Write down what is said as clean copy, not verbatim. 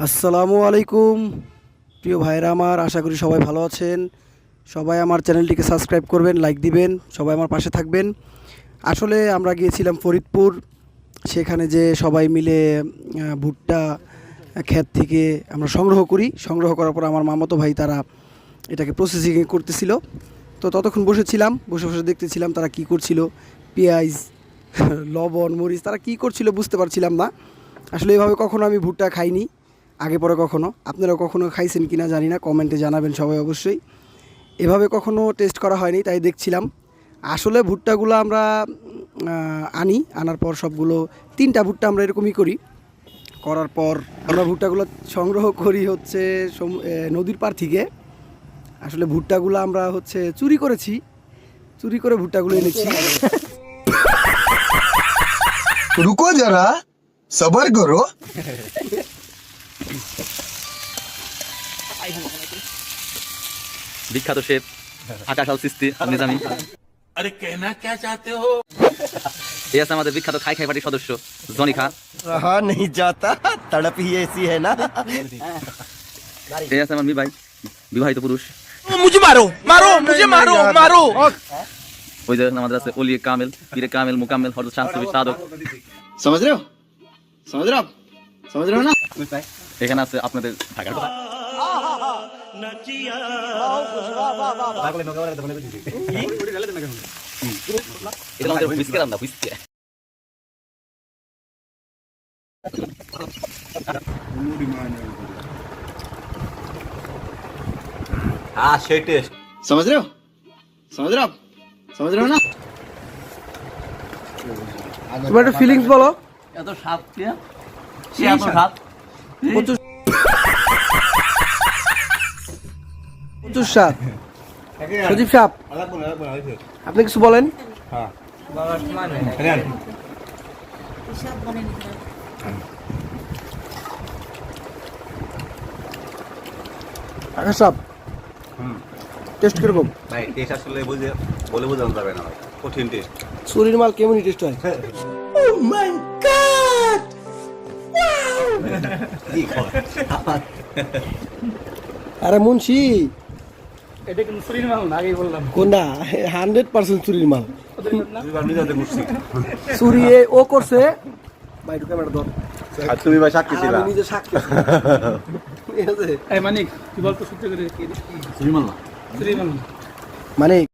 আসসালামু আলাইকুম প্রিয় ভাইরা আমার, আশা করি সবাই ভালো আছেন। সবাই আমার চ্যানেলটিকে সাবস্ক্রাইব করবেন, লাইক দিবেন, সবাই আমার পাশে থাকবেন। আসলে আমরা গিয়েছিলাম ফরিদপুর, সেখানে যে সবাই মিলে ভুট্টা ক্ষেত থেকে আমরা সংগ্রহ করার পর আমার মামাতো ভাই তারা এটাকে প্রসেসিং করতেছিল। তো ততক্ষণ বসেছিলাম, বসে বসে দেখতেছিলাম তারা কি করছিল। পেঁয়াজ লবণ মরিচ তারা কি করছিল বুঝতে পারছিলাম না। আসলে এভাবে কখনো আমি ভুট্টা খাইনি আগে পরে কখনো। আপনারা কখনো খাইছেন কিনা জানি না, কমেন্টে জানাবেন সবাই অবশ্যই। এভাবে কখনো টেস্ট করা হয়নি, তাই দেখছিলাম। আসলে ভুট্টাগুলো আমরা আনার পর সবগুলো 3টা ভুট্টা আমরা এরকমই করার পর আমরা ভুট্টাগুলো সংগ্রহ করি হচ্ছে নদীর পাড় থেকে। আসলে ভুট্টাগুলো আমরা হচ্ছে চুরি করে ভুট্টাগুলো এনেছি। रुको जरा सबर करो। বিখ্যাত শেফ আকাশ আল সিস্তি নিজামি। अरे कहना क्या चाहते हो? এই আছে আমাদের বিখ্যাত খাই খাই পার্টির সদস্য জনি খা। रहा नहीं जाता, तड़प ही ऐसी है ना। এই আছে আমার বিবাহিত পুরুষ। मुझे मारो मारो मुझे मारो मारो। ওই যে আমাদের আছে ওলিয়ে কামেল, পীরে কামেল, মুকাম্মেল, হযরত শাহ সুফি সাদক। समझ रहे हो ना। এখানে আছে আপনাদের ঢাকার কথা। এটা আমাদের হুইস্কি রান্না, হুইস্কি। हाँ शेट टेस्ट। समझ रहे हो ना। তোমার একটা ফিলিংস বলো। এত স্বাদ কি? এত স্বাদ। প্রচুর স্বাদ। সজীব সাহেব, আপনি কিছু বলেন। আকাশ সাহেব, টেস্ট কিরকম? ভাই টেস্ট আসলে বলে বোঝানো যাবে না ভাই, কঠিন টেস্ট। চুরির মাল কেমনই টেস্ট হয়? আরে মুন্সি, এটা কিন্তু চুরির মাল না, আগেই বললাম। কোনটা 100% চুরির মাল। চুরি ও করছে ভাই, ঢুকে ক্যামেরা ধর। আর তুমি ভাই সাক্ষী আর ছিলা। আমি নিজে সাক্ষী। ঠিক আছে? এই মানিক, তুই বলতো সত্যি করে কি? চুরি মাল না। চুরির মাল না। মানে